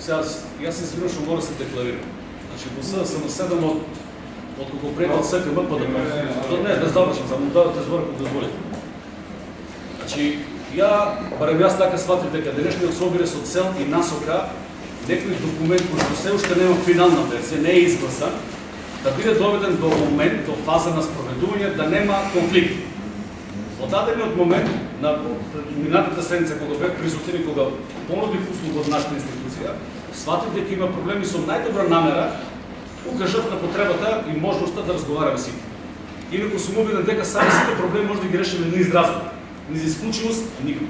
Сега, јас се извинувам што мора да се декларирам. Значи, во СДСМ 7 од кога пред од СКМ па да не, да завршам, само да те зборам ако дозволите. Значи, барем јас така сватив дека денешниот собир е со цел и насока некој документ кој што се уште нема финална верзија, не е изгласан, да биде доведен до момент, до фаза на спроведување, да нема конфликт. Од дадениот момент на минатата седмица кога бев присутен и кога понудив услуга од нашата институција, сватив дека има проблеми со најдобра намера, укажав на потребата и можноста да разговараме сите. Инаку сум убеден дека сами сите проблеми може да ги решиме низ разговор, низ исклучивост, никако.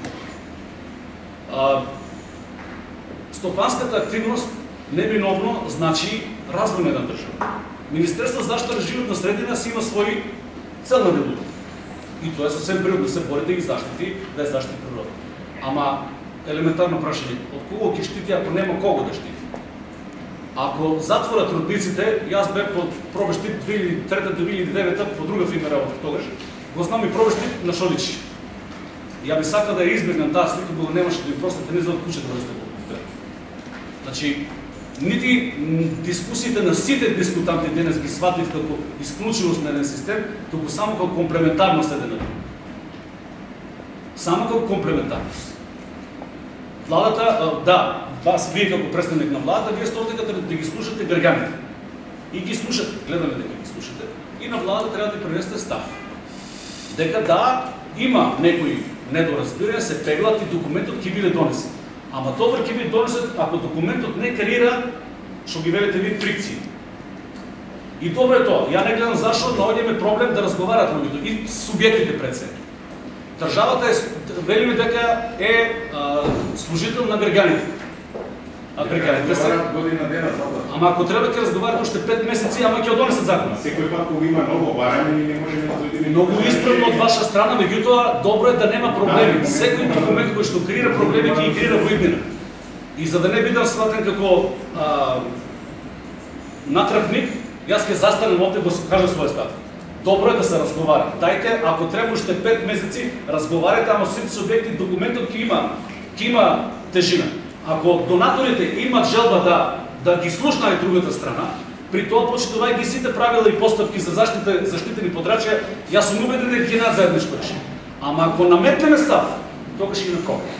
Стопанската активност неминовно значи развој на една држава. Министерство за заштита на животна средина си има свој цел на делување. И тоа е сосем природно, се бори да ги заштити, да ја заштити природа. Ама елементарно прашање, од кого ќе штити ако нема кого да штити? Ако затворат рудниците, јас бев под пробештип 2003-2009 по друга фирма работа тогаш, го знам и пробештип на Шоличи. Ја би сакал да ја избегнам таа слика, кога немаше да ми простите не за од куќата да сте го. Значи, нити дискусиите на сите дискутанти денес ги сватив како исклучивост на еден систем, туку само како комплементарност еден на друг. Само како комплементарност. Владата, да, вас вие како представник на владата, вие столите да ги слушате граѓаните. И ги слушате, гледаме дека ги слушате, и на владата треба да пренесете став. Дека да, има некои недоразбирања, се пеглат и документот ќе биде донесен. Ама добар ќе биде донесен ако документот не креира, што ги велите ви, фрикции. И добро е тоа. Ја не гледам зашто наоѓаме проблем да разговарат луѓето и субјектите пред себе. Државата е, велиме дека е служител на граѓаните. А граѓаните се година дена, ама ако треба ќе разговарат уште 5 месеци, ама ќе донесат закон. Секој пат кога има ново барање, ние не можеме да дојдеме. Многу исправно од ваша страна, меѓутоа добро е да нема проблеми. Секој документ кој што креира проблеми ќе ги креира во иднина. И за да не бидам сватен како натрапник, јас ќе застанем овде да кажам свој став. Добро е да се разговара. Дајте, ако треба уште 5 месеци, разговарате, ама сите субјекти документот ќе има тежина. Ако донаторите имат желба да ги слушнат другата страна, при тоа почитувајќи сите правила и постапки за заштитени подрачја, јас сум убеден дека ќе најдат заедничко решение. Ама ако наметнеме став, тогаш ќе ги накопаме.